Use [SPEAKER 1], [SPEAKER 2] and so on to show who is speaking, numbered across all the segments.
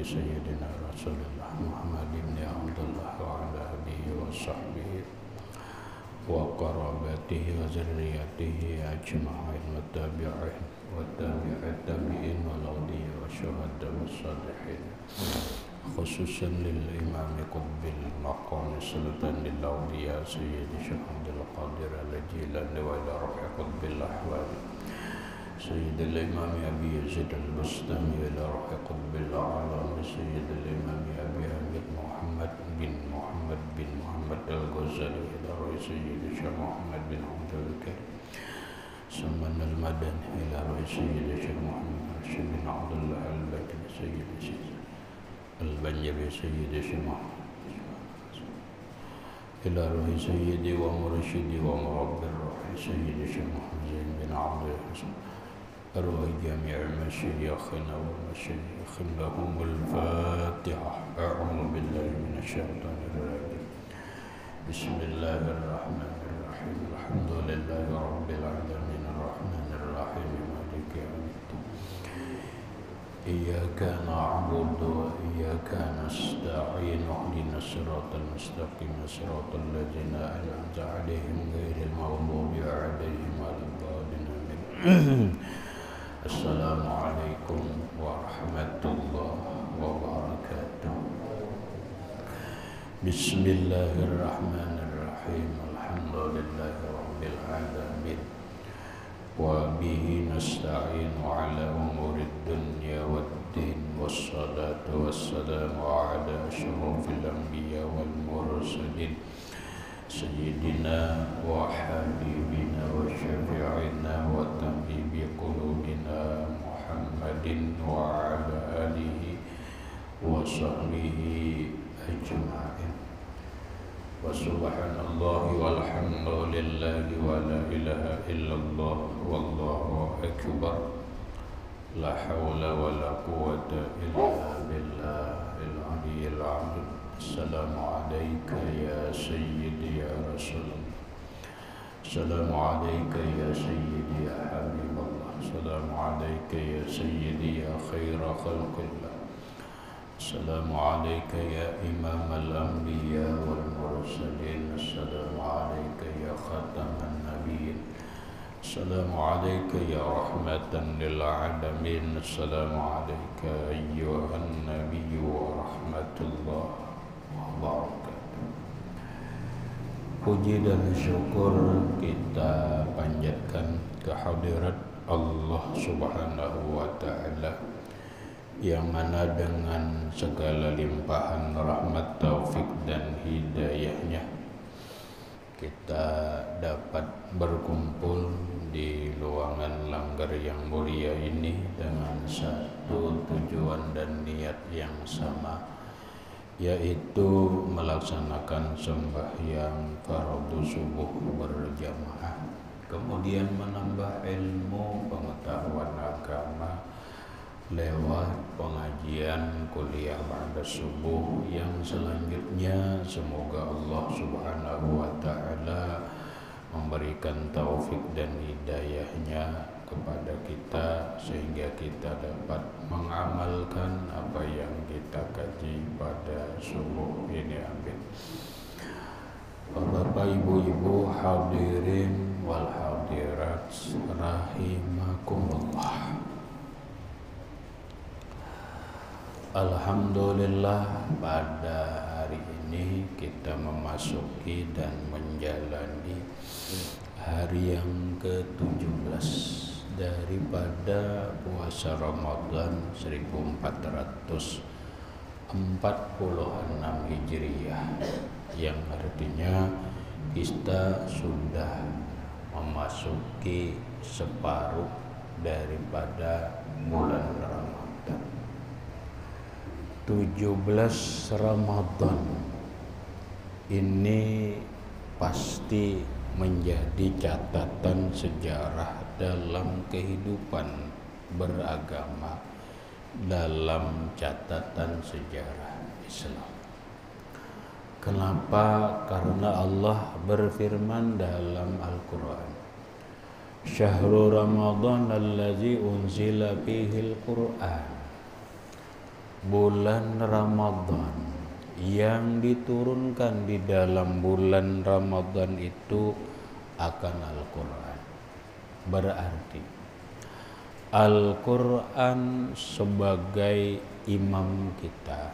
[SPEAKER 1] سيدنا رسول الله محمد بن عبد الله وعلى آله وصحبه وقرابته وذريته أجمعين والتابع التابعين والأولياء والشهداء والصالحين خصوصا للإمام قطب المقام سلطان الأولياء سيد الشيخ عبد القادر الجيلاني وإلى روح قطب الأحوال سيد الإمام أبي يزيد البستامي وإلى روح قطب الأعلام سيد الإمام أبي حميد محمد بن محمد الغزالي إلى روح سيد الشيخ محمد بن عبد الكريم سمن المدني إلى روح سيد الشيخ محمد رشيد بن عبد الله البكري سيد الشيخ البنجبي سيد الشيخ محمد إلى روح سيدي ومرشدي ومربي الروح سيد الشيخ محمد زين بن عبد الحسن أرواح جميع مشايخنا ومشايخ لهم الفاتحة. أعوذ بالله من الشيطان الرجيم. بسم الله الرحمن الرحيم. الحمد لله رب العالمين الرحمن الرحيم مالك يوم الدين. إياك نعبد وإياك نستعين اهدنا الصراط المستقيم صراط الذين أنعمت عليهم غير المغضوب عليهم ولا الضالين. السلام عليكم ورحمة الله وبركاته. بسم الله الرحمن الرحيم. الحمد لله رب العالمين وبه نستعين على أمور الدنيا والدين والصلاة والسلام على أشرف الأنبياء والمرسلين سيدنا وحبيبنا وشفيعنا وطبيب قلوبنا محمد وعلى آله وصحبه أجمعين. وسبحان الله والحمد لله ولا إله إلا الله والله أكبر. لا حول ولا قوة إلا بالله العلي العظيم. السلام عليك يا سيدي يا رسول الله. السلام عليك يا سيدي يا حبيب الله. السلام عليك يا سيدي يا خير خلق الله. السلام عليك يا إمام الأنبياء والمرسلين. السلام عليك يا خاتم النبيين. السلام عليك يا رحمة للعالمين. السلام عليك أيها النبي ورحمة الله wabarakatuh. Puji dan syukur kita panjatkan kehadirat Allah Subhanahu wa Ta'ala yang mana dengan segala limpahan rahmat, taufik dan hidayahnya kita dapat berkumpul di ruangan langgar yang mulia ini dengan satu tujuan dan niat yang sama, yaitu melaksanakan sembahyang fardu subuh berjamaah, kemudian menambah ilmu pengetahuan agama lewat pengajian kuliah ba'da subuh yang selanjutnya semoga Allah Subhanahu wa Ta'ala memberikan taufik dan hidayahnya kepada kita sehingga kita dapat mengamalkan apa yang kita kaji pada subuh ini. Amin. Bapak, ibu-ibu, hadirin wal hadirat rahimakumullah. Alhamdulillah pada hari ini kita memasuki dan menjalani hari yang ke-17 daripada puasa Ramadan 1446 Hijriah, yang artinya kita sudah memasuki separuh daripada bulan Ramadan. 17 Ramadan ini pasti menjadi catatan sejarah dalam kehidupan beragama, dalam catatan sejarah Islam. Kenapa? Karena Allah berfirman dalam Al-Quran, Syahrul Ramadan allazi unzila fihil Qur'an. bulan Ramadan. Yang diturunkan di dalam bulan Ramadan itu akan Al-Quran. Berarti Al-Quran sebagai imam kita,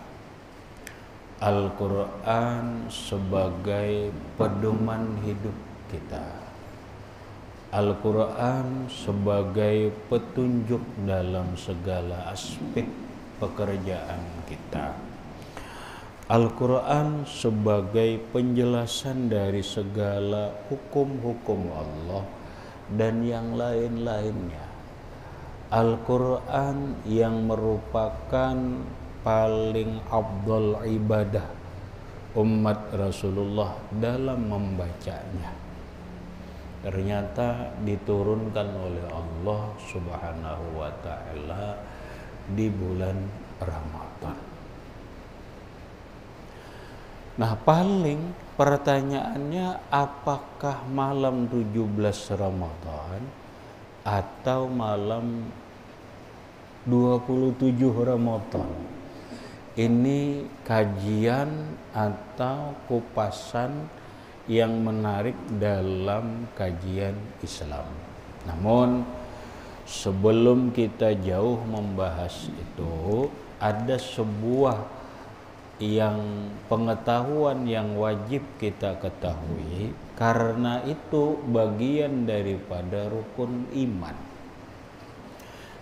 [SPEAKER 1] Al-Quran sebagai pedoman hidup kita, Al-Quran sebagai petunjuk dalam segala aspek pekerjaan kita, Al-Quran sebagai penjelasan dari segala hukum-hukum Allah dan yang lain-lainnya. Al-Quran yang merupakan paling afdal ibadah umat Rasulullah dalam membacanya, ternyata diturunkan oleh Allah Subhanahu wa ta'ala di bulan Ramadan. Nah, paling pertanyaannya, apakah malam 17 Ramadan atau malam 27 Ramadan? Ini kajian atau kupasan yang menarik dalam kajian Islam. Namun sebelum kita jauh membahas itu, ada sebuah pengetahuan yang wajib kita ketahui, karena itu bagian daripada rukun iman.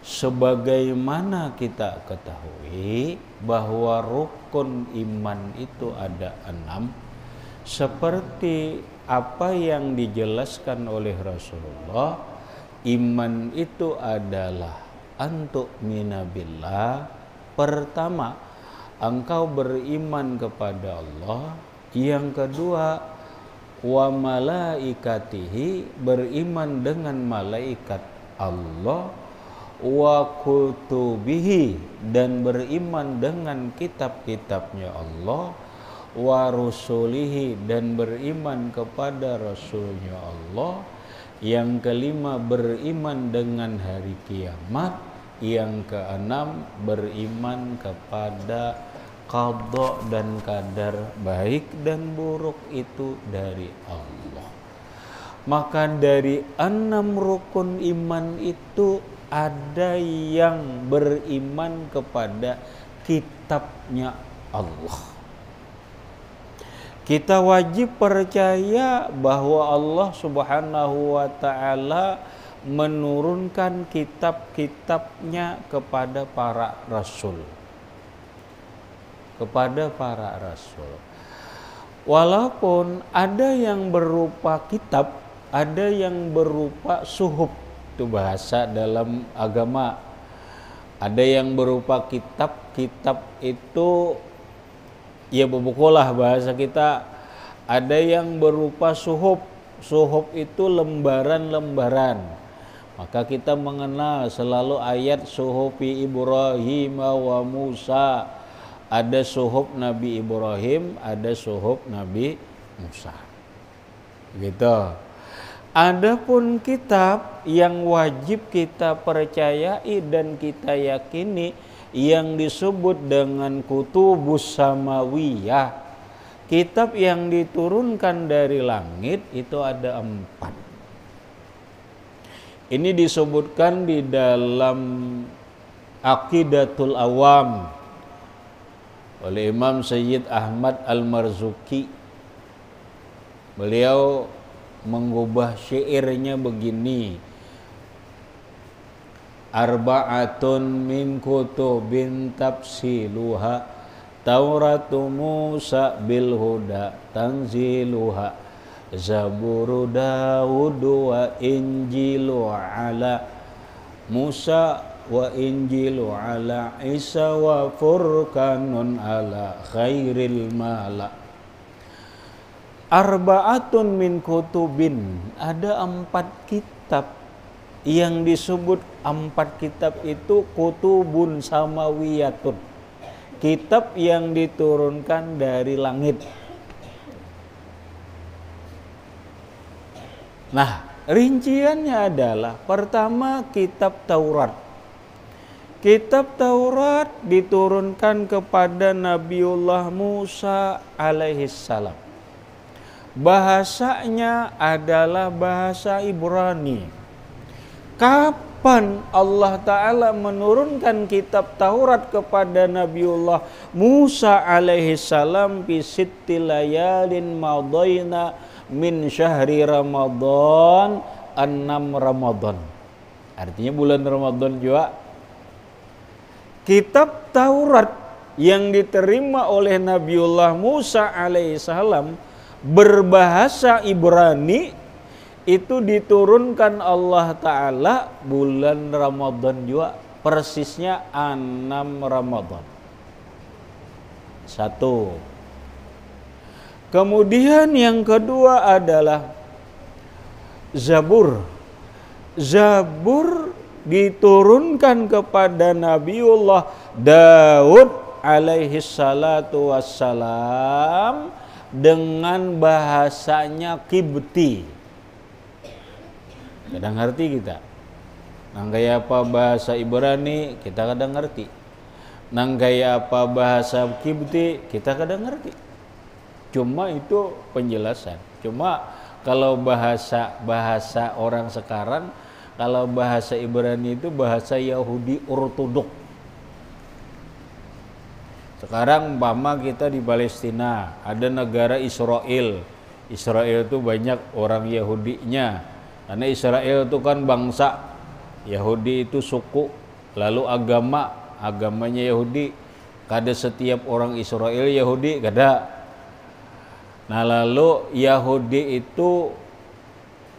[SPEAKER 1] Sebagaimana kita ketahui bahwa rukun iman itu ada 6, seperti apa yang dijelaskan oleh Rasulullah, iman itu adalah antu'mina billah. Pertama, engkau beriman kepada Allah. Yang kedua, wa malaikatihi, beriman dengan malaikat Allah, wa kutubihi, dan beriman dengan kitab-kitabnya Allah, wa rusulihi, dan beriman kepada rasulnya Allah. Yang kelima, beriman dengan hari kiamat. Yang keenam, beriman kepada qada dan qadar baik dan buruk itu dari Allah. Maka dari 6 rukun iman itu ada yang beriman kepada kitabnya Allah. Kita wajib percaya bahwa Allah Subhanahu wa ta'ala menurunkan kitab-kitabnya kepada para rasul. Walaupun ada yang berupa kitab, ada yang berupa suhuf, itu bahasa dalam agama. Ada yang berupa kitab itu ya bukulah bahasa kita. Ada yang berupa suhuf itu lembaran-lembaran. Maka kita mengenal selalu ayat suhufi Ibrahim wa Musa. Ada suhuf Nabi Ibrahim, ada suhuf Nabi Musa. Gitu. Adapun kitab yang wajib kita percayai dan kita yakini yang disebut dengan kutubus samawiyah, kitab yang diturunkan dari langit, itu ada 4. Ini disebutkan di dalam Aqidatul Awam oleh Imam Sayyid Ahmad Al-Marzuki. Beliau mengubah syairnya begini: arba'atun min kutubin tafsiluha, Tauratu Musa bil huda tanziluha, Zaburu Dawud wa Injilu ala Musa wa Injilu ala Isa wa Furqanun ala khairil mala. Arba'atun min kutubin, ada 4 kitab yang disebut 4 kitab itu kutubun samawiyatun, kitab yang diturunkan dari langit. Nah, rinciannya adalah pertama kitab Taurat. Kitab Taurat diturunkan kepada Nabiullah Musa alaihissalam. Bahasanya adalah bahasa Ibrani. Kapan Allah Ta'ala menurunkan kitab Taurat kepada Nabiullah Musa alaihissalam? Fi sitti layalin madaina min syahri Ramadan 6 Ramadan. Artinya bulan Ramadan juga. Kitab Taurat yang diterima oleh Nabiullah Musa alaihissalam berbahasa Ibrani itu diturunkan Allah Ta'ala bulan Ramadan juga, persisnya 6 Ramadan. 1. Kemudian yang kedua adalah Zabur. Zabur diturunkan kepada Nabiullah Daud alaihi salatu wassalam dengan bahasanya Kibti. Kadang ngerti kita. Nang gaya apa bahasa Ibrani kita kadang ngerti. Nang gaya apa bahasa Kibti kita kadang ngerti. Cuma itu penjelasan. Cuma kalau bahasa orang sekarang, kalau bahasa Ibrani itu bahasa Yahudi Ortodok. Sekarang umpama kita di Palestina, ada negara Israel. Israel itu banyak orang Yahudinya. Karena Israel itu kan bangsa, Yahudi itu suku, lalu agamanya Yahudi. Kada setiap orang Israel Yahudi, kada. Nah lalu Yahudi itu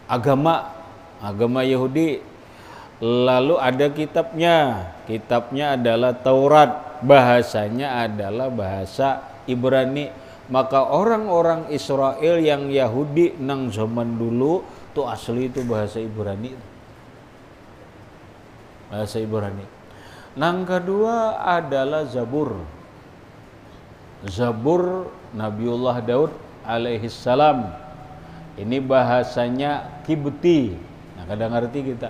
[SPEAKER 1] agama Yahudi. Lalu ada kitabnya adalah Taurat, bahasanya adalah bahasa Ibrani. Maka orang-orang Israel yang Yahudi nang zaman dulu itu asli itu bahasa Ibrani. Bahasa Ibrani. Nang kedua adalah Zabur. Zabur Nabiullah Daud alaihissalam. Ini bahasanya Kibti. Nah, kadang ngerti kita.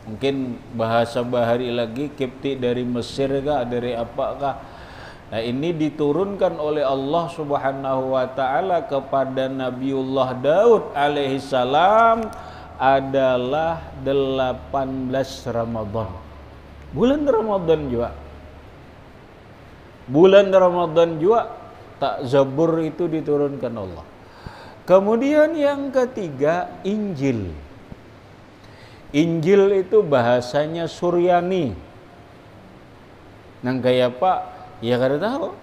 [SPEAKER 1] Mungkin bahasa bahari lagi Kibti dari Mesir kah, dari apakah. Nah, ini diturunkan oleh Allah Subhanahu wa taala kepada Nabiullah Daud alaihissalam adalah 18 Ramadan. Bulan Ramadan juga. Bulan Ramadan juga tak Zabur itu diturunkan Allah. Kemudian yang ketiga Injil. Injil itu bahasanya Suryani. Nang kayak apa? Ya kada tahu.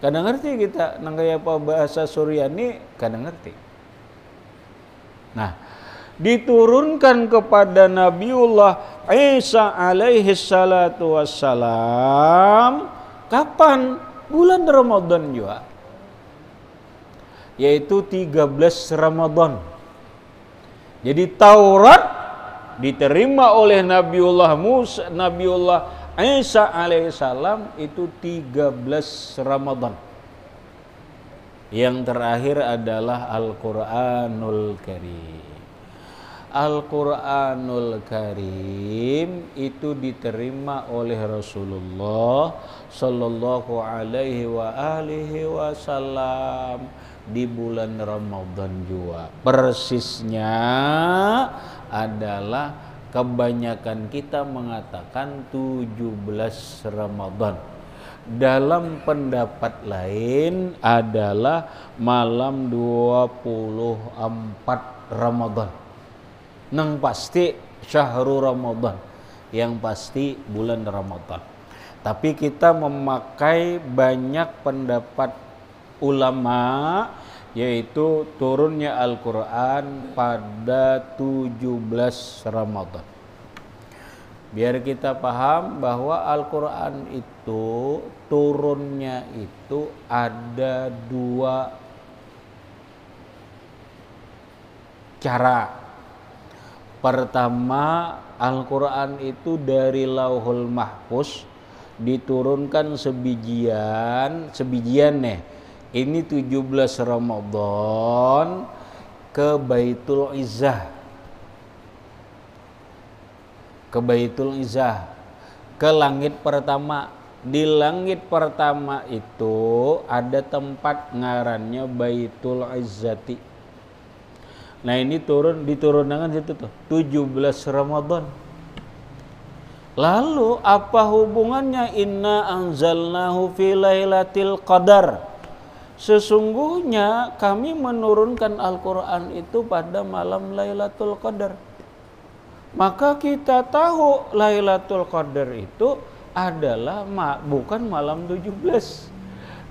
[SPEAKER 1] Kada ngerti kita nang kayak apa bahasa Suryani, kada ngerti. Nah, diturunkan kepada Nabiullah Isa alaihi salatu wassalam kapan? Bulan Ramadan juga. Yaitu 13 Ramadan. Jadi Taurat diterima oleh Nabiullah Isa alaihissalam itu 13 Ramadan. Yang terakhir adalah Al-Quranul Karim. Al-Quranul Karim itu diterima oleh Rasulullah Sallallahu alaihi wa alihi wasallam di bulan Ramadan juga. Persisnya adalah kebanyakan kita mengatakan 17 Ramadan. Dalam pendapat lain adalah malam 24 Ramadan. Nang pasti syahrul Ramadan, yang pasti bulan Ramadan. Tapi kita memakai banyak pendapat ulama, yaitu turunnya Al-Quran pada 17 Ramadan. Biar kita paham bahwa Al-Quran itu turunnya itu ada 2 cara. Pertama, Al-Quran itu dari Lauhul Mahfuz diturunkan sebijian nih. Ini 17 Ramadan ke Baitul Izzah.
[SPEAKER 2] ke langit pertama. Di langit pertama itu ada tempat ngarannya Baitul Izzati. Nah ini diturunkan situ tuh 17 Ramadan. Lalu apa hubungannya inna anzalnahu fi lailatul qadar? Sesungguhnya kami menurunkan Al-Qur'an itu pada malam Lailatul Qadar. Maka kita tahu Lailatul Qadar itu adalah bukan malam 17,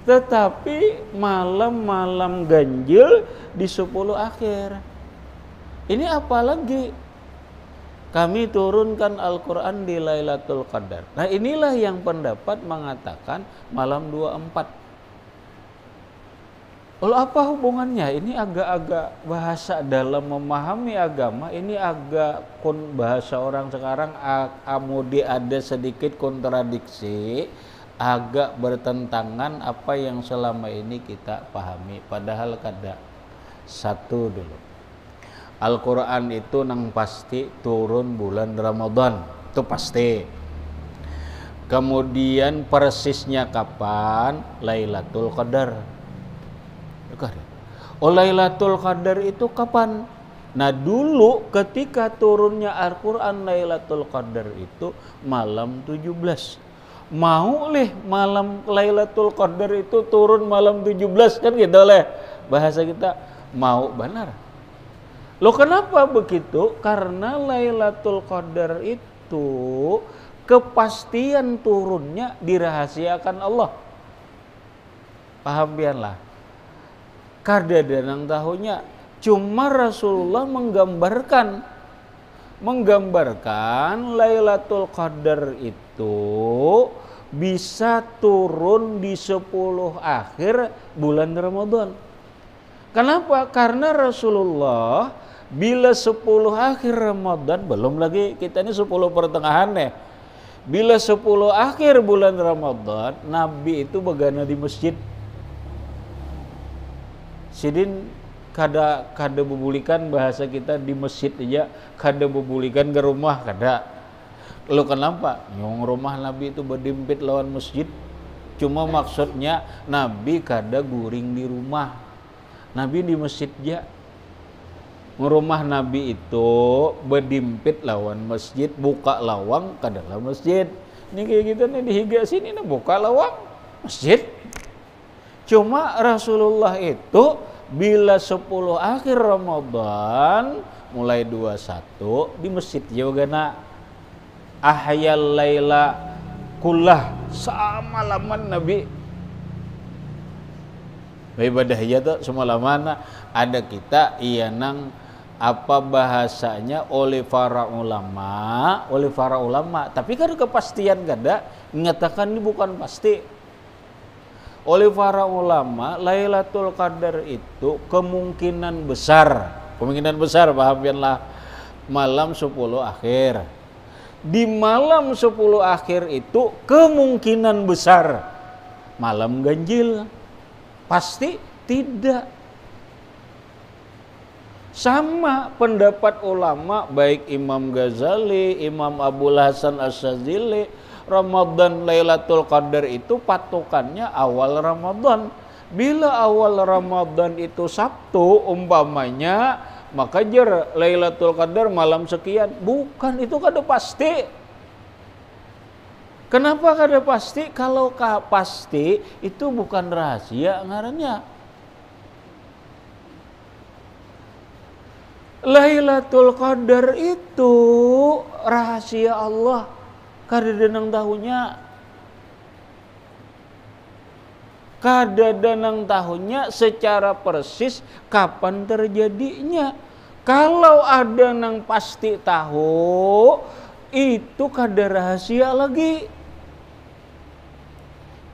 [SPEAKER 2] tetapi malam-malam ganjil di 10 akhir. Ini apalagi kami turunkan Al-Quran di Lailatul Qadar. Nah inilah yang pendapat mengatakan malam 24. Lalu apa hubungannya? Ini agak-agak bahasa dalam memahami agama, ini agak bahasa orang sekarang amudi ada sedikit kontradiksi, agak bertentangan apa yang selama ini kita pahami. Padahal kada. Satu dulu, Al-Quran itu nang pasti turun bulan Ramadan, itu pasti. Kemudian persisnya kapan? Lailatul Qadar. Lailatul Qadar itu kapan? Nah dulu ketika turunnya Al-Quran Lailatul Qadar itu malam 17. Mau malam Lailatul Qadar itu turun malam 17 kan gitu leh. Bahasa kita mau benar. Loh kenapa begitu? Karena Lailatul Qadar itu kepastian turunnya dirahasiakan Allah. Paham biarlah. Kada danang tahunya, cuma Rasulullah menggambarkan Lailatul Qadar itu bisa turun di 10 akhir bulan Ramadan. Kenapa? Karena Rasulullah bila 10 akhir Ramadan, belum lagi kita ini 10 pertengahan ya. Bila 10 akhir bulan Ramadan, Nabi itu begana di masjid. Sidin kada bebulikan bahasa kita di masjid aja, kada bebulikan ke rumah kada. Lalu kenapa? Yang rumah Nabi itu berdimpit lawan masjid. Cuma maksudnya Nabi kada guring di rumah. Nabi di masjid aja. Rumah Nabi itu berdimpit lawan masjid, buka lawang kadalah masjid. Ini kayak gitu nih di higa sini nih buka lawang masjid. Cuma Rasulullah itu bila 10 akhir Ramadan mulai 21 di masjid juga nak ahyal laila kullah semalaman Nabi ibadahnya tuh semalaman ada kita iya nang apa bahasanya oleh para ulama tapi kan kepastian kada mengatakan ini bukan pasti. Oleh para ulama, Lailatul Qadar itu kemungkinan besar pahamkanlah malam 10 akhir. Di malam 10 akhir itu kemungkinan besar malam ganjil. Pasti tidak. Sama pendapat ulama baik Imam Ghazali, Imam Abul Hasan Asyadzili, Ramadan Lailatul Qadar itu patokannya awal Ramadan. Bila awal Ramadan itu Sabtu umpamanya, maka jar Lailatul Qadar malam sekian. Bukan, itu kada pasti. Kenapa kada pasti? Kalau pasti itu bukan rahasia ngarannya. Lailatul Qadar itu rahasia Allah. Kada danang tahunya secara persis kapan terjadinya. Kalau ada nang pasti tahu, itu kada rahasia lagi.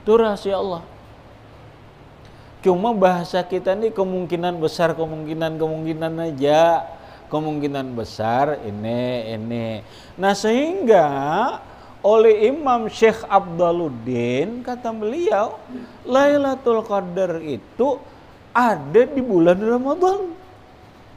[SPEAKER 2] Itu rahasia Allah. Cuma bahasa kita ini kemungkinan besar aja. Kemungkinan besar ini. Nah sehingga oleh Imam Syekh Abdaluddin kata beliau Lailatul Qadar itu ada di bulan Ramadan,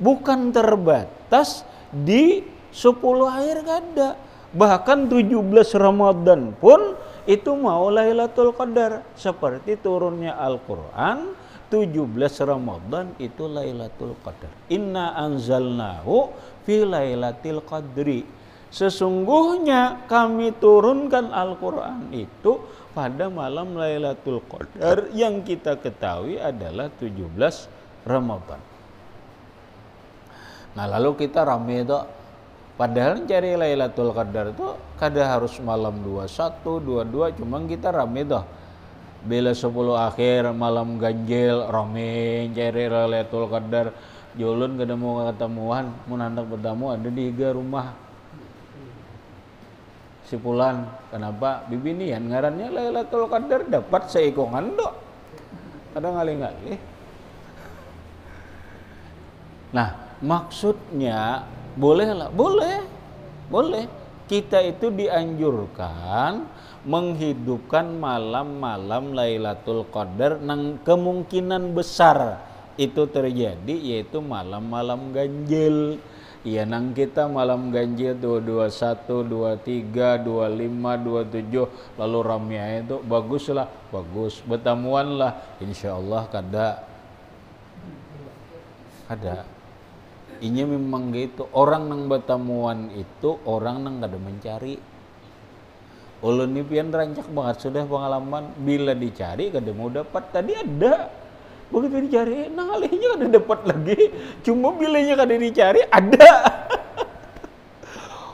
[SPEAKER 2] bukan terbatas di 10 akhir kada. Bahkan 17 Ramadan pun itu mau Lailatul Qadar. Seperti turunnya Al-Quran, 17 Ramadan itu Lailatul Qadar. Inna anzalnahu fi Lailatul Qadri. Sesungguhnya kami turunkan Al-Quran itu pada malam Lailatul Qadar yang kita ketahui adalah 17 Ramadan. Nah lalu kita rame itu, padahal cari Lailatul Qadar itu kada harus malam 21, 22, cuman kita rame tuh. Bila 10 akhir malam ganjil rame cari Lailatul Qadar, julun kada mau ketemuan, mun hendak bertemu ada di higa rumah. Sipulan, kenapa? Bibinian ngarannya Lailatul Qadar dapat seikongan dok. Ada ngalih-ngalih. Nah, maksudnya bolehlah, boleh. Kita itu dianjurkan menghidupkan malam-malam Lailatul Qadar nang kemungkinan besar itu terjadi yaitu malam-malam ganjil. Iya nang kita malam ganjil 21, 23, 25, 27 lalu ramai itu baguslah, bagus bertemuan lah insyaallah kada. Ini memang gitu, orang nang bertemuan itu orang nang kada mencari. Ulun ni pian rancak banget sudah pengalaman bila dicari kada mau dapat, tadi ada. Begitu dicari, nang alihnya kada dapat lagi. Cuma bilanya kada dicari, ada.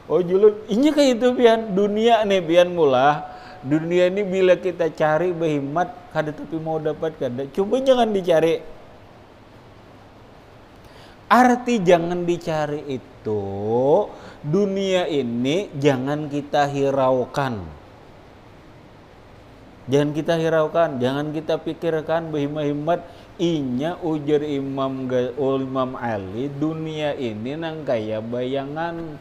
[SPEAKER 2] Oh julun, ini kayak itu pian. Dunia nih pian mula. Dunia ini bila kita cari berhemat, kada tapi mau dapat kada. Cuma jangan dicari. Arti jangan dicari itu, dunia ini jangan kita hiraukan. Jangan kita hiraukan, jangan kita pikirkan berhemat-hemat. Inya ujar Imam Ali, dunia ini nang kaya bayangan.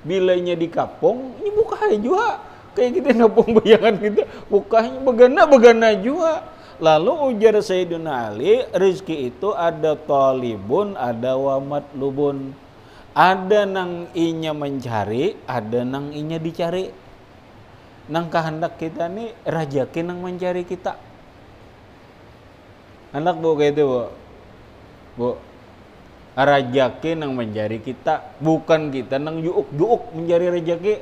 [SPEAKER 2] Bilanya di kapong, ini buka juga. Kayak kita ngapong bayangan kita, bukanya begana juga. Lalu ujar Sayyidina Ali, rezeki itu ada talibun, ada wa matlubun. Ada nang inya mencari, ada nang inya dicari. Nang kehendak kita nih rajaki nang mencari kita. Anak bu kayak itu bu, rajaki nang mencari kita, bukan kita nang juuk mencari rajaki.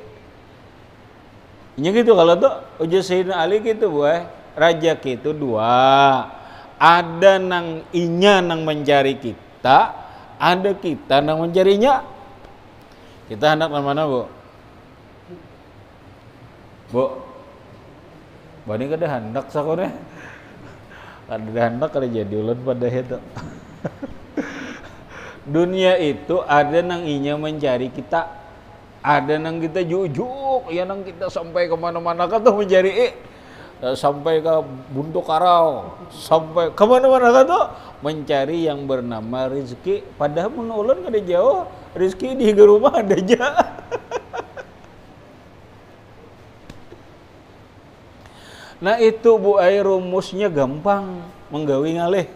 [SPEAKER 2] Ini gitu kalau tuh ujar Sayyidina Ali gitu bu, rajaki itu dua, ada nang inya nang mencari kita, ada kita nang mencarinya. Kita hendak mana bu? Bu, bani kada hendak sakone. Kada hendak kada jadi ulun pada itu. Dunia itu ada nang inya mencari kita, ada nang kita jujuk, ya nang kita sampai kemana-mana kan tuh mencari sampai ke Buntu Karau, sampai kemana-mana kan tuh mencari yang bernama rezeki. Padahal mun ulun kada jauh, rezeki di rumah ada aja. Nah itu bu rumusnya gampang menggawi ngalih.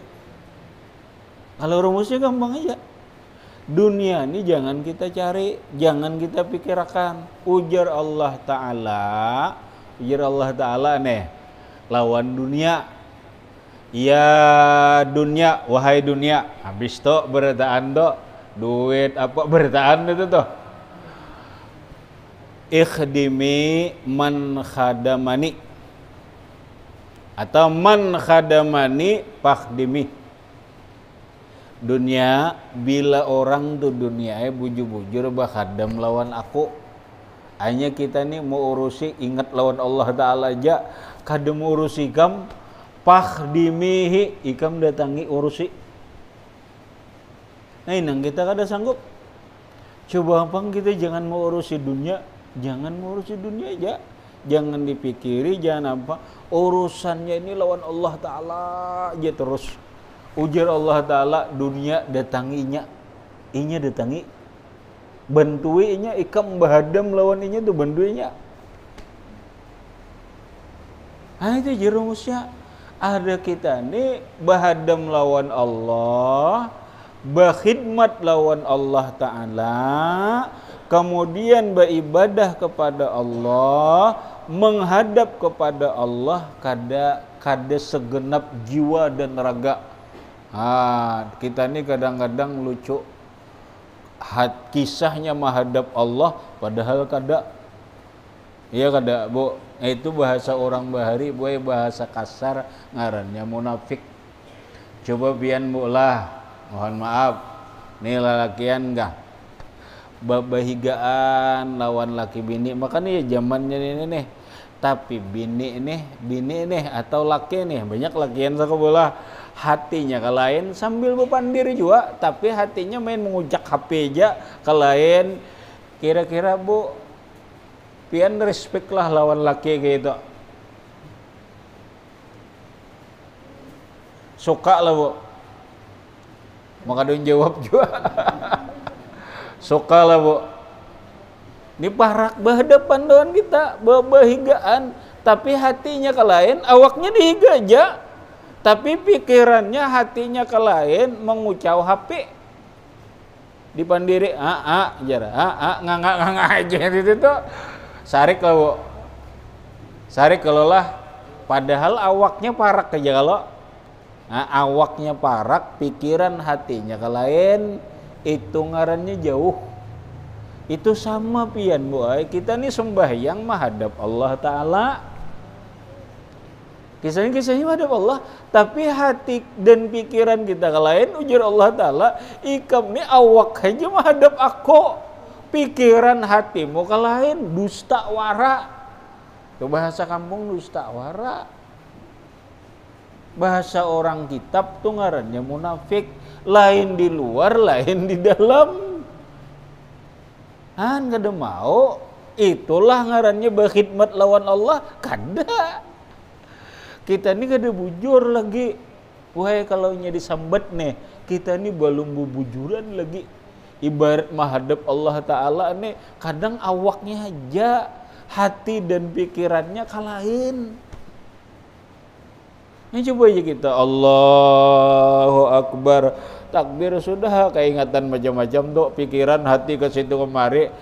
[SPEAKER 2] Kalau rumusnya gampang aja. Dunia ini jangan kita cari, jangan kita pikirkan. Ujar Allah Ta'ala nih lawan dunia. Ya dunia, wahai dunia. Habis to berataan to, duit apa berataan itu tuh. Ikhdimi man khadamani. Atau man khadamani fakhdimi. Dunia, bila orang tuh dunia bujur-bujur khadam lawan aku. Hanya kita nih mau urusi, ingat lawan Allah Ta'ala aja. Kada mau urusi ikam, fakhdimihi, ikam datangi urusi. Nah inang kita kada sanggup. Coba apa kita jangan mau urusi dunia. Jangan mau urusi dunia aja. Jangan dipikiri, jangan apa. Urusannya ini lawan Allah Ta'ala aja terus. Ujar Allah Ta'ala, dunia datanginya. Inya datangi. Bantuinya, ikam bahadam lawan inya tuh bantuinya. Nah itu jerumusnya. Ada kita nih bahadam lawan Allah. berkhidmat lawan Allah Ta'ala, kemudian beribadah kepada Allah, menghadap kepada Allah kada segenap jiwa dan raga. Kita ini kadang-kadang lucu, kisahnya menghadap Allah padahal kada. Iya kada, Bu. Itu bahasa orang bahari, boy bahasa kasar ngarannya munafik. Coba pian Bu lah, mohon maaf, nih lalakian enggak babahigaan lawan laki bini, makanya ya zamannya ini nih. Tapi bini nih atau laki nih, banyak lakian sakobola hatinya ke lain sambil bepandir juga, tapi hatinya main mengujak HP aja ke lain. Kira-kira Bu, pian respect lah lawan laki kayak gitu. Suka lah Bu, maka dia jawab juga. Suka lah Bu. Ini parak berhadapan dengan kita, berbahigaan, tapi hatinya ke lain, awaknya dihiga aja, tapi pikirannya, hatinya ke lain, mengucau HP. Dipandiri, ngangak aja itu tuh. Sarik lah Bu. Sarik kalau lah, padahal awaknya parak aja kalau. Awaknya parak, pikiran hatinya ke lain, itu ngarannya jauh. Itu sama pian Bu, kita nih sembahyang menghadap Allah Ta'ala, kisahnya menghadap Allah, tapi hati dan pikiran kita ke lain. Ujar Allah Ta'ala, ikam nih awak aja menghadap aku, pikiran hatimu ke lain, dusta wara. Itu bahasa kampung, dusta wara. Bahasa orang kitab tuh ngarannya munafik, lain di luar, lain di dalam. Kada mau, itulah ngarannya berkhidmat lawan Allah, kada. Kita ini kada bujur lagi. Wahai kalau nya disambat nih, kita ini belum bujuran lagi. Ibarat menghadap Allah Ta'ala nih, kadang awaknya aja, hati dan pikirannya kalahin. Ini coba aja kita, Allahu Akbar, takbir sudah, keingatan macam-macam tuh, pikiran hati ke situ kemari,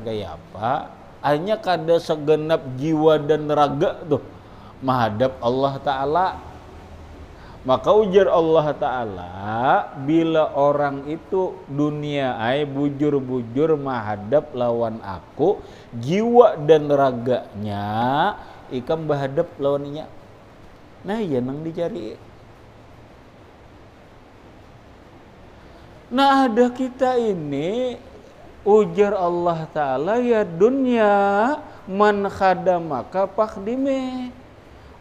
[SPEAKER 2] kayak apa? Hanya kada segenap jiwa dan raga tuh menghadap Allah Ta'ala. Maka ujar Allah Ta'ala, bila orang itu dunia bujur-bujur menghadap lawan aku, jiwa dan raganya ikam menghadap lawannya. Nah iya nang dicari. Nah ada kita ini, ujar Allah Ta'ala, ya dunia man khadamaka pakdime.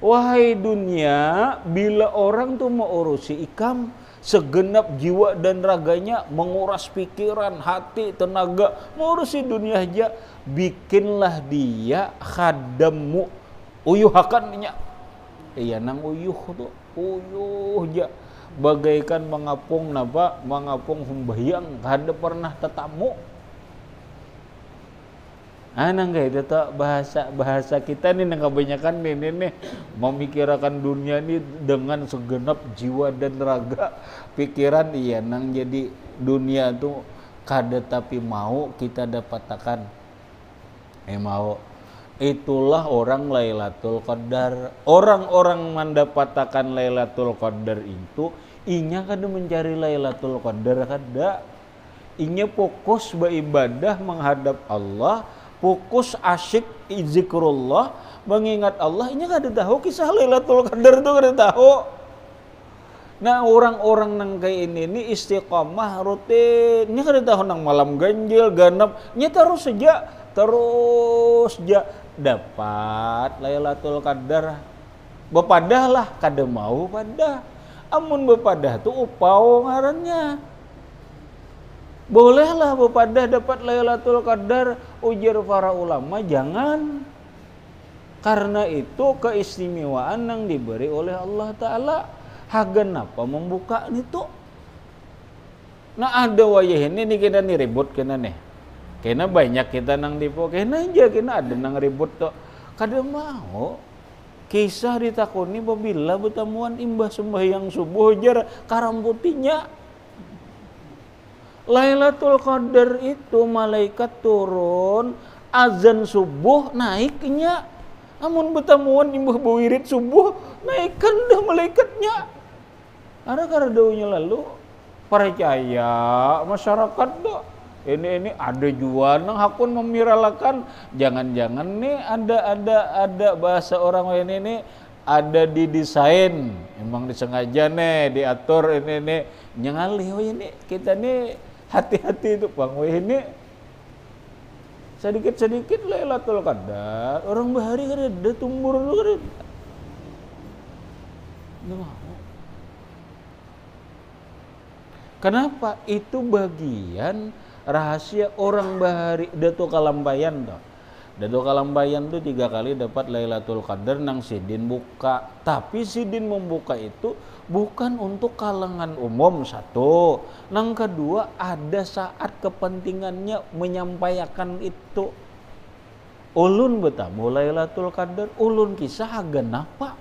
[SPEAKER 2] Wahai dunia, bila orang tuh mau urusi ikam, segenap jiwa dan raganya, menguras pikiran, hati, tenaga, mengurusi dunia aja, bikinlah dia khadammu, uyuhakannya. Iya nang uyuh tuh, uyuh aja. Bagaikan mengapung humbayang, kada pernah tetamu. Nang itu tuh bahasa kita nih nang kebanyakan nih memikirkan dunia ini dengan segenap jiwa dan raga, pikiran. Iya nang jadi dunia tuh kada tapi mau kita dapatkan. Mau. Itulah orang Lailatul Qadar. Orang-orang mendapatkan Lailatul Qadar itu inya kada mencari Lailatul Qadar, kada. Inya fokus beribadah menghadap Allah, fokus asyik zikrullah, mengingat Allah. Inya kada tahu kisah Lailatul Qadar itu, kada tahu. Nah orang-orang nang kayak ini istiqamah rutin, inya kada tahu nang malam ganjil ganap, inya terus saja dapat Lailatul Qadar. Bepadah lah, kada mau padah. Amun bepadah tuh upau ngarannya. Bolehlah bepadah dapat Lailatul Qadar, ujar para ulama, jangan. Karena itu keistimewaan yang diberi oleh Allah Ta'ala. Hagan apa membuka itu. Nah ada wayah ini kita nih ribut kena nih. Kena banyak kita nang tipu, kena aja kena ada nang ribut tuh. Kada mau. Kisah ditakuni apabila bertemuan imbah sembahyang subuh jar karam putihnya. Lailatul Qadar itu malaikat turun, azan subuh naiknya. Amun betamuan imbah bawirid subuh, naikkan dah malaikatnya. Ada karadaunya lalu percaya masyarakat tuh. Ini ada jual nang hakun memiralakan, jangan-jangan nih ada bahasa orang lain ini ada didesain, emang disengaja nih diatur ini nyangalih ini kita nih hati-hati itu bang ini sedikit Lailatul Qadar orang bahari kan ada tumbur lu kan kenapa itu bagian rahasia orang bahari Dato Kalambayan toh. Dato Kalambayan tuh 3 kali dapat Lailatul Qadar nang sidin buka. Tapi sidin membuka itu bukan untuk kalangan umum satu. Nang kedua ada saat kepentingannya menyampaikan itu. Ulun betamu Lailatul Qadar, ulun kisah agen apa?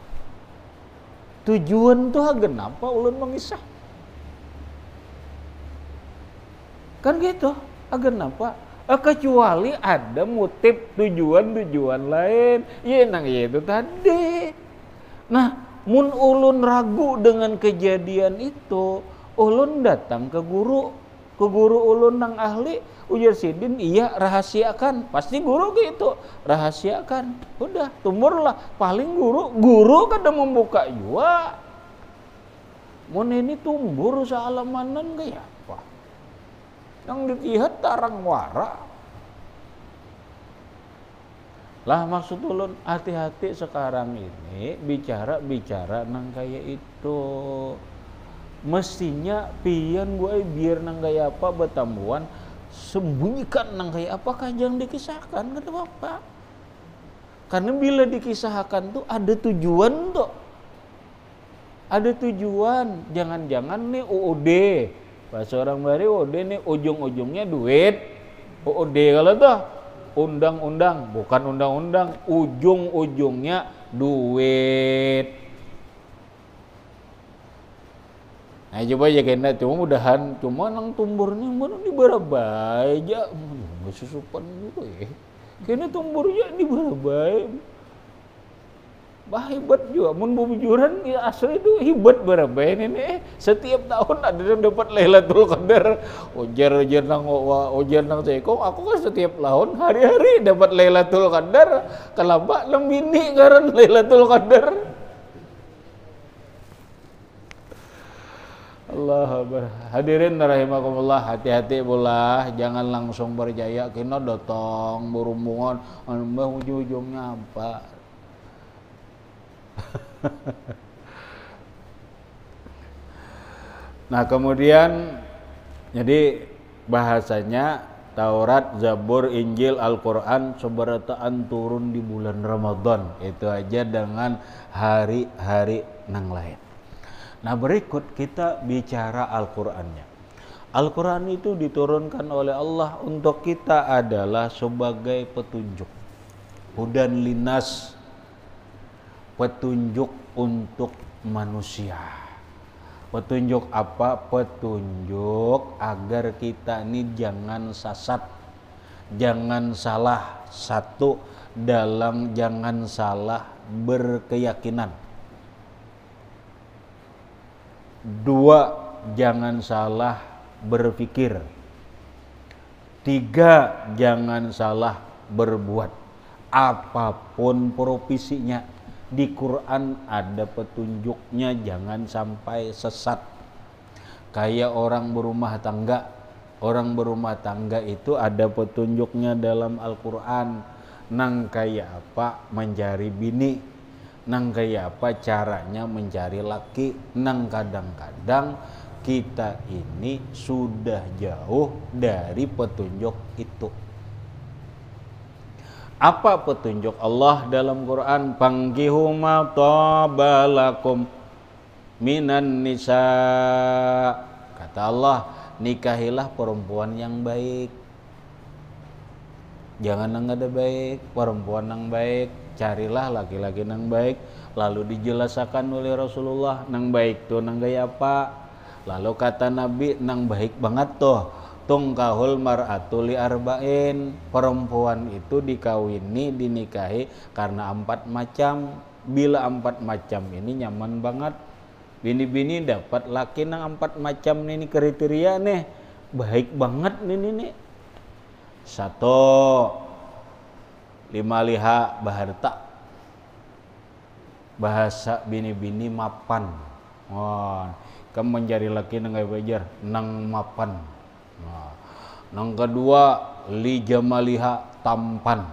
[SPEAKER 2] Tujuan tuh agen apa ulun mengisah? Kan gitu, agen apa? Kecuali ada motif tujuan lain. Ya nang itu tadi. Nah, mun ulun ragu dengan kejadian itu, ulun datang ke guru ulun nang ahli, ujar sidin, iya rahasiakan. Pasti guru gitu, rahasiakan. Udah, tumurlah. Paling guru kada membuka jua. Mun ini tumbur sealamanan kayak apa? Yang dilihat tarang wara. Lah maksud ulun hati-hati sekarang ini bicara nang kayak itu. Mestinya pian gue biar nang kayak apa betamuan sembunyikan nang kayak apa kajang dikisahkan kada apa. Karena bila dikisahkan tuh ada tujuan tuh. Ada tujuan. Jangan-jangan nih UUD. Bahasa orang Bali UUD nih ujung-ujungnya duit. UUD kalau tuh undang-undang, bukan undang-undang, ujung-ujungnya duit. Nah coba aja kena, cuma nang tumburnya mana di barabai aja, susupan juga ya. Kena tumburnya di barabai. Hebat juga, mun bujuran ya asli itu hebat barabai ini. Setiap tahun ada yang dapat Lailatul Qadar. Ujar nang Ceko, aku kan setiap tahun hari-hari dapat Lailatul Qadar. Kelapa lembini karan Lailatul Qadar. Allah hadirin rahimakumullah, hati-hati pula, jangan langsung percaya kena datang berumbungan, mbah ujung-ujungnya apa. Nah kemudian jadi bahasanya Taurat, Zabur, Injil, Al-Quran seberataan turun di bulan Ramadan. Itu aja dengan hari-hari nang lain. Nah berikut kita bicara Al-Qurannya. Al-Quran itu diturunkan oleh Allah untuk kita adalah sebagai petunjuk. Hudan linas, petunjuk untuk manusia. Petunjuk apa? Petunjuk agar kita ini jangan sesat, jangan salah satu dalam jangan salah berkeyakinan. 2, jangan salah berpikir. 3, jangan salah berbuat. Apapun profesinya. Di Quran ada petunjuknya, jangan sampai sesat. Kayak orang berumah tangga. Orang berumah tangga itu ada petunjuknya dalam Al-Quran. Nang kayak apa mencari bini. Nang kayak apa caranya mencari laki. Nang kadang-kadang kita ini sudah jauh dari petunjuk itu. Apa petunjuk Allah dalam Quran? Panggihu ma tabalakum minan nisa. Kata Allah, nikahilah perempuan yang baik. Jangan nang ada baik, perempuan nang baik. Carilah laki-laki nang baik. Lalu dijelaskan oleh Rasulullah, nang baik tuh nang gaya apa. Lalu kata Nabi, nang baik banget tuh. tungkahul mar'atu li arba'in, perempuan itu dikawini, dinikahi karena 4 macam. Bila 4 macam ini nyaman banget, bini-bini dapat laki nang 4 macam ini kriteria nih, baik banget nih. 1, 5 liha baharta, bahasa bini-bini mapan. Kamu mencari laki nang bajar nang mapan. Nang kedua, li jamaliha tampan.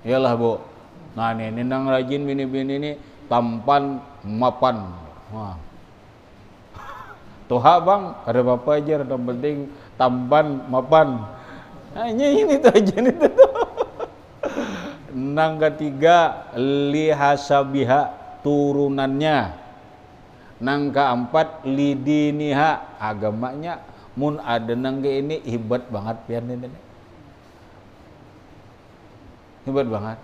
[SPEAKER 2] Iyalah Bu. Nah ini nang rajin bini-bini ini tampan mapan. Tuha bang, ada bapak aja, yang penting tampan mapan. Hanya ini tuh aja nih tuh. Nang ketiga, lihasabiha turunannya. Nang keempat, lidiniha agamanya. Mun ada nang ini hebat banget pian ini. Hebat banget.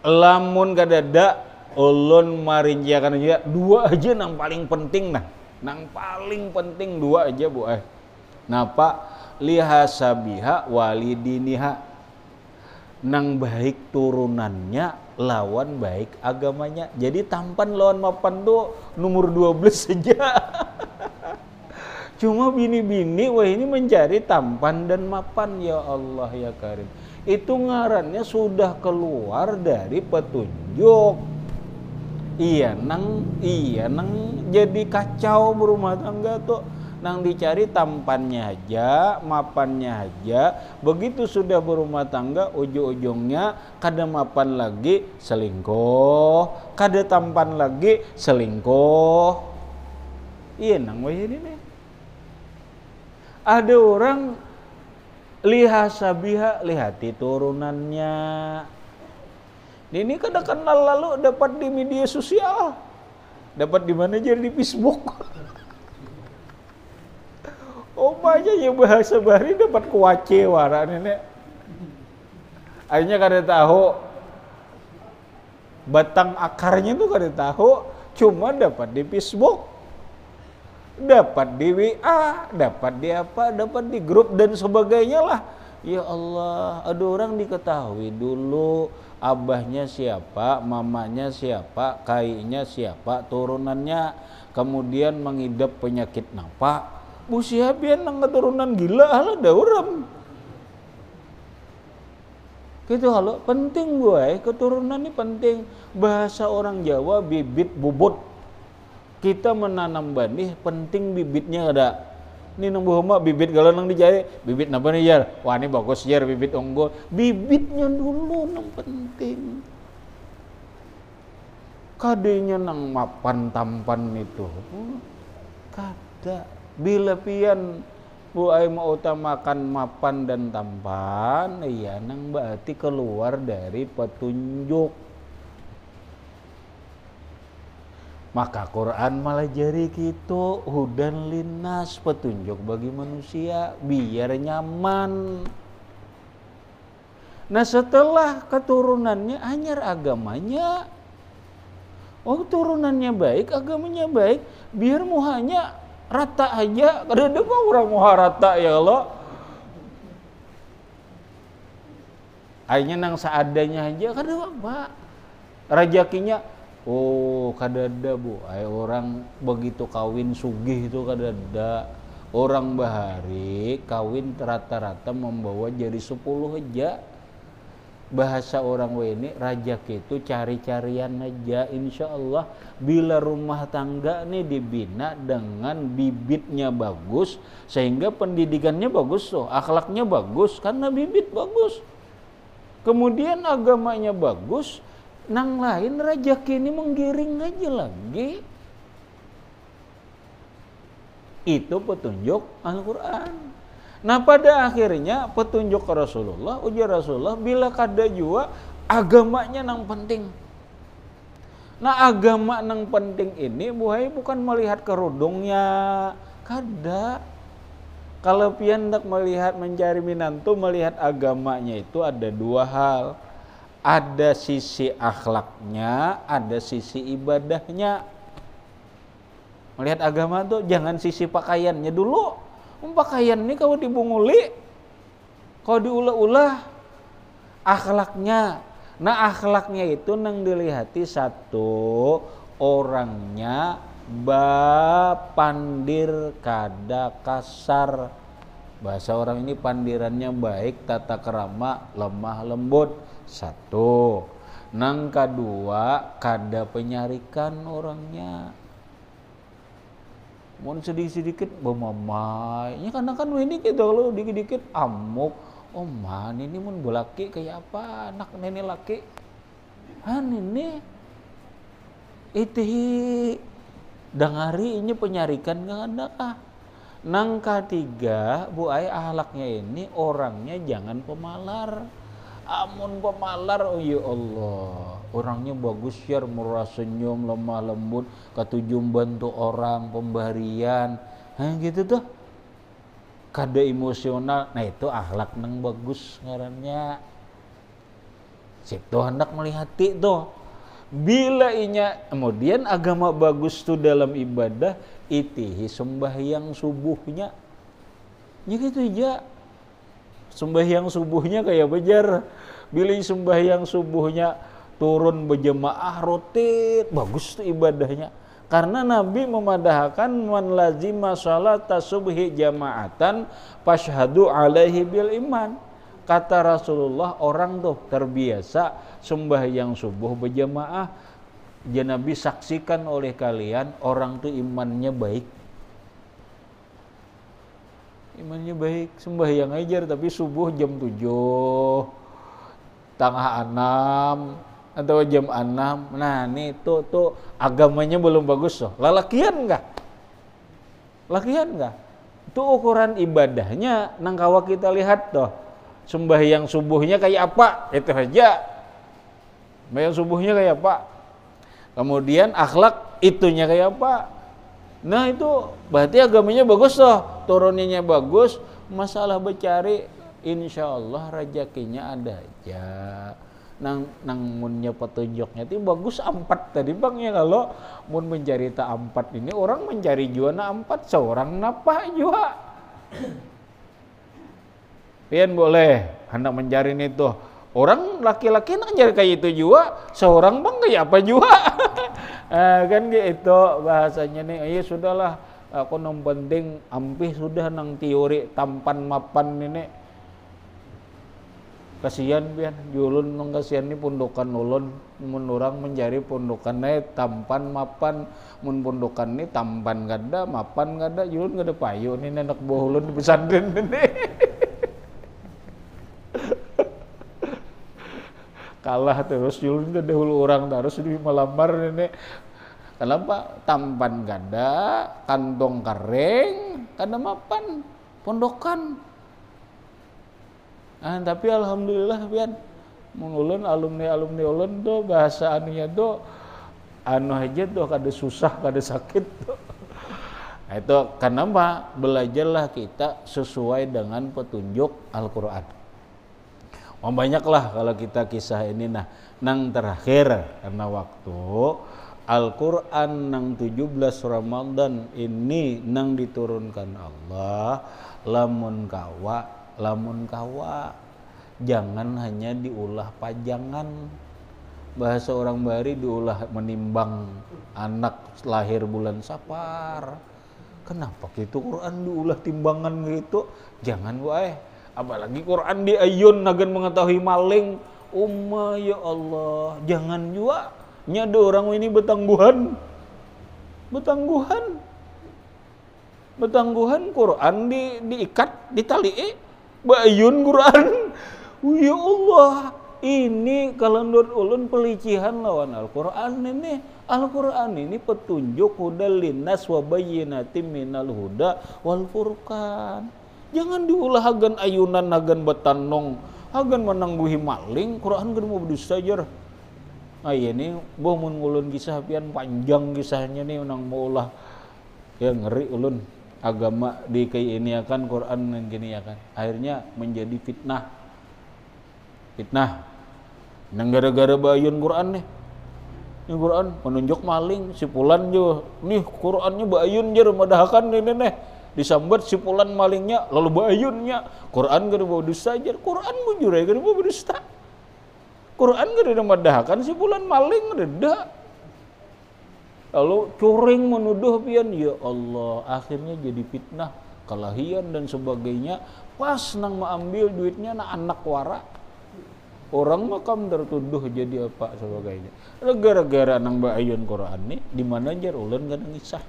[SPEAKER 2] Lamun kadada ulun marinciakan aja 2 aja nang paling penting nah. Nang paling penting 2 aja Bu. Napa? Lihasabiha walidiniha. Nang baik turunannya lawan baik agamanya. Jadi tampan lawan mapan tuh nomor 12 saja. Cuma bini-bini wah ini mencari tampan dan mapan, ya Allah ya Karim. Itu ngarannya sudah keluar dari petunjuk. Iya nang jadi kacau berumah tangga tuh. Nang dicari tampannya aja, mapannya aja. Begitu sudah berumah tangga, ujung-ujungnya kada mapan lagi selingkuh, kada tampan lagi selingkuh. Iya nang wah ini nih. Ada orang lihasabiha, lihati turunannya. Ini kada kenal lalu dapat di media sosial. Dapat di mana aja, di Facebook. Aja ya bahasa bahari dapat kuace wara nenek. Akhirnya kada tahu batang akarnya tuh kada tahu, cuma dapat di Facebook, dapat di WA, dapat di apa, dapat di grup dan sebagainya lah. Ya Allah, ada orang diketahui dulu abahnya siapa, mamanya siapa, kainya siapa, turunannya, kemudian mengidap penyakit napa. Bu siapian nang keturunan gila halah dauram. Gitu halo, penting gue, keturunan ini penting. Bahasa orang Jawa bibit bobot. Kita menanam benih penting bibitnya ada. Ini nang buhoma bibit kalau nang dijari, bibit napa nih jar? Wah ini bagus jar, bibit unggul. Bibitnya dulu nang penting. Kadenya nang mapan tampan itu. Kada. Bila pian Bu ai mau utamakan mapan dan tampan, iya nang berarti keluar dari petunjuk. Maka Quran malah jari gitu, hudan linnas, petunjuk bagi manusia biar nyaman. Nah setelah keturunannya anyar agamanya, oh turunannya baik, agamanya baik, biar muhanya rata aja, kada ada orang muha rata ya Allah. Akhirnya nang seadanya aja, kada apa. Rajakinya, oh kada ada Bu. Orang begitu kawin sugih itu kada ada. Orang bahari kawin rata-rata membawa jadi 10 aja. Bahasa orang ini rajaki itu cari-carian aja, insya Allah. Bila rumah tangga nih dibina dengan bibitnya bagus, sehingga pendidikannya bagus, akhlaknya bagus karena bibit bagus. Kemudian agamanya bagus, nang lain rajaki ini menggiring aja lagi. Itu petunjuk Al-Quran. Nah pada akhirnya petunjuk Rasulullah, ujar Rasulullah, bila kada jua agamanya nang penting. Nah agama nang penting ini bukan melihat kerudungnya, kada. Kalau pian hendak melihat mencari minantu, melihat agamanya itu ada 2 hal. Ada sisi akhlaknya, ada sisi ibadahnya. Melihat agama tuh jangan sisi pakaiannya dulu. Pakaian ini kalau dibunguli, kalau diulah-ulah, akhlaknya. Nah akhlaknya itu nang dilihati satu, orangnya pandir kada kasar. Bahasa orang ini pandirannya baik, tata kerama lemah lembut. Satu. Nang kedua, kada penyarikan orangnya. Mau sedikit-sedikit bemamai. Ya kadang kan ini gitu kalau dikit-dikit amuk. Oh man ini mun belaki kayak apa anak nenek laki? Ini itu dangari ini penyarikan nggak ada kah? Nang ketiga, bu ay ahlaknya ini orangnya jangan pemalar. Amun pemalar, oh ya Allah, orangnya bagus ya, murah senyum, lemah lembut, katujum bantu orang, pemberian, gitu tuh. Kada emosional, nah itu ahlak nang bagus ngarannya. Situ hendak melihati tuh. Bila inya kemudian agama bagus tuh dalam ibadah, itihi sembahyang subuhnya. Ya gitu aja. Sembahyang subuhnya kayak bejar. Bila sembahyang subuhnya turun berjemaah rutin, bagus tuh ibadahnya. Karena Nabi memadahkan man lazima salata subhi jama'atan fashhadu alaihi bil iman. Kata Rasulullah, orang tuh terbiasa sembahyang subuh berjamaah, Nabi saksikan oleh kalian orang tuh imannya baik. Imannya baik, sembahyang aja tapi subuh jam 7, tengah 6 atau jam 6. Nah, ini tuh agamanya belum bagus loh. Lakian enggak? Lakian enggak? Itu ukuran ibadahnya nang kawa kita lihat tuh. Sembahyang subuhnya kayak apa? Itu aja. Sembahyang subuhnya kayak apa? Kemudian akhlak itunya kayak apa? Nah itu berarti agamanya bagus loh, turunannya bagus, masalah bercari insya Allah rezekinya ada aja. Nang munnya petunjuknya itu bagus 4 tadi bang ya, kalau mun mencari tak 4 ini orang mencari jua na 4 seorang napa jua. Pian boleh hendak mencari itu. Orang laki-laki nak cari kayak itu jua, seorang bang kayak apa jua. Kan gitu bahasanya nih. Ya sudahlah, aku nang penting ampih sudah nang teori tampan mapan ini. Kasihan pian, julun nang kasihan ni pundukan ulun, mun urang mencari pundukannya tampan mapan, mun pundukan ni tampan kada, mapan kada, julun kada payu ni anak buah ulun di pesantren ini. Kalah terus julun kada hulu orang terus di melamar ini. Kenapa? Tampan kada, kantong kering, kada mapan, pondokan. Tapi alhamdulillah pian mun ulun alumni ulun tuh bahasa anunya tuh anu aja tuh kada susah, kada sakit tuh. Nah, itu kenapa? Belajarlah kita sesuai dengan petunjuk Al-Qur'an. Banyaklah kalau kita kisah ini. Nah, nang terakhir karena waktu Al-Quran nang 17 Ramadan ini nang diturunkan Allah, lamun kawa jangan hanya diulah pajangan. Bahasa orang Bari diulah menimbang anak lahir bulan Safar. Kenapa gitu Quran diulah timbangan gitu? Jangan wae. Apalagi Quran di ayun nagan mengetahui maling. Ya Allah, jangan juga nyada orang ini betangguhan Quran diikat ditali bayun Quran. Ya Allah, ini kalau menurut ulun pelicihan lawan Al-Quran ini. Al-Quran ini petunjuk hudal linnas wa bayyinatin minal huda wal furqan. Jangan diulah hagan ayunan, hagan betanong, hagan menangguhi maling. Quran kan mau berdusta jar. Ini bomun ulun kisah pian panjang kisahnya nih nang mau ulah. Ya ngeri ulun agama di kayak ini akan Quran yang gini akan. Akhirnya menjadi fitnah. Nang gara-gara bayun Quran nih. Ini Quran menunjuk maling si pulan jo. Nih Qurannya bayun jer madahakan ini nih. Disambat si pulan malingnya lalu bayunnya. Quran gede bawa dusta jer. Quran bujur ya gede bawa dusta. Quran gede madahakan si pulan maling reda. Lalu curing menuduh pian, ya Allah, akhirnya jadi fitnah, kelahian dan sebagainya. Pas nang mengambil duitnya anak wara. Orang makam tertuduh jadi apa sebagainya. Gara-gara nang bayun Quran nih, di mana jar ulun kada ngisah.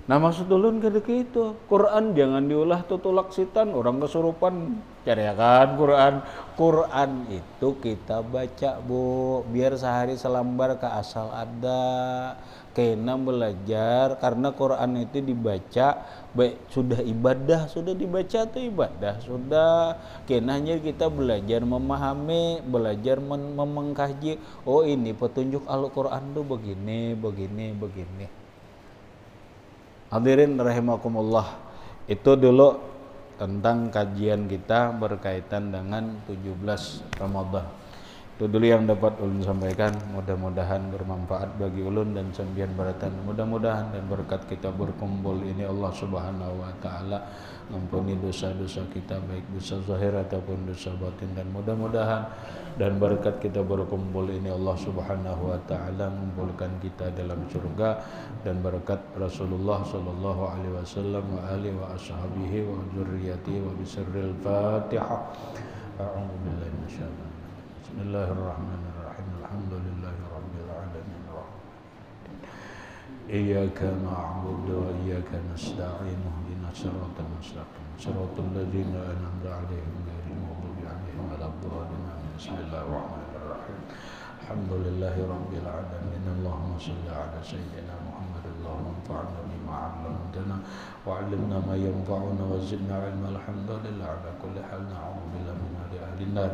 [SPEAKER 2] Nah maksud ulun kada gitu. Quran jangan diulah tutulak sitan, orang kesurupan. Cariakan Quran. Quran itu kita baca bu, biar sehari selambar ke asal ada. Kena belajar karena Quran itu dibaca baik sudah ibadah, sudah dibaca tuh ibadah sudah. Kenanya kita belajar memahami, belajar memengkaji. Oh ini petunjuk Al-Quran tuh begini. Hadirin rahimakumullah, itu dulu tentang kajian kita berkaitan dengan 17 Ramadan. Itu dulu yang dapat ulun sampaikan. Mudah-mudahan bermanfaat bagi ulun dan sambian baratan. Mudah-mudahan dan berkat kita berkumpul ini Allah Subhanahu wa taala ngampuni dosa-dosa kita, baik dosa zahir ataupun dosa batin, dan mudah-mudahan dan berkat kita berkumpul ini Allah Subhanahu wa taala mengumpulkan kita dalam surga, dan berkat Rasulullah sallallahu alaihi wasallam wa alihi wa ashabihi wa dzurriyyatihi wa bisirril Fatihah. A'udzu billahi minasyaitonir rajim. Bismillahirrahmanirrahim. Alhamdulillahirabbil alamin. Iyyaka na'budu wa iyyaka nasta'in. Ihdinas siratal mustaqim. Siratal ladzina an'amta 'alaihim ghairil maghdubi 'alaihim waladdallin. Bismillahirrahmanirrahim. Alhamdulillahirabbil alamin. Allahumma shalli 'ala sayyidina Muhammad. Allahumma anfa'na bima 'allamtana wa 'allimna ma yanfa'una wa zidna 'ilma. Alhamdulillah 'ala kulli hal. Na'udzu billahi min adzabil nar.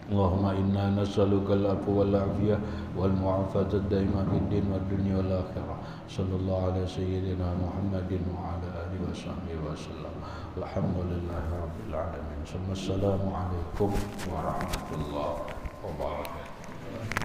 [SPEAKER 2] Allahumma inna nas'aluka al-'afwa wal 'afiyah wal mu'afazata daima fid din wad dunya wal akhirah. Sallallahu ala sayyidina Muhammadin wa ala alihi wa sahbihi wa sallam. Alhamdulillahi rabbil alamin. Assalamu alaikum warahmatullahi wabarakatuh.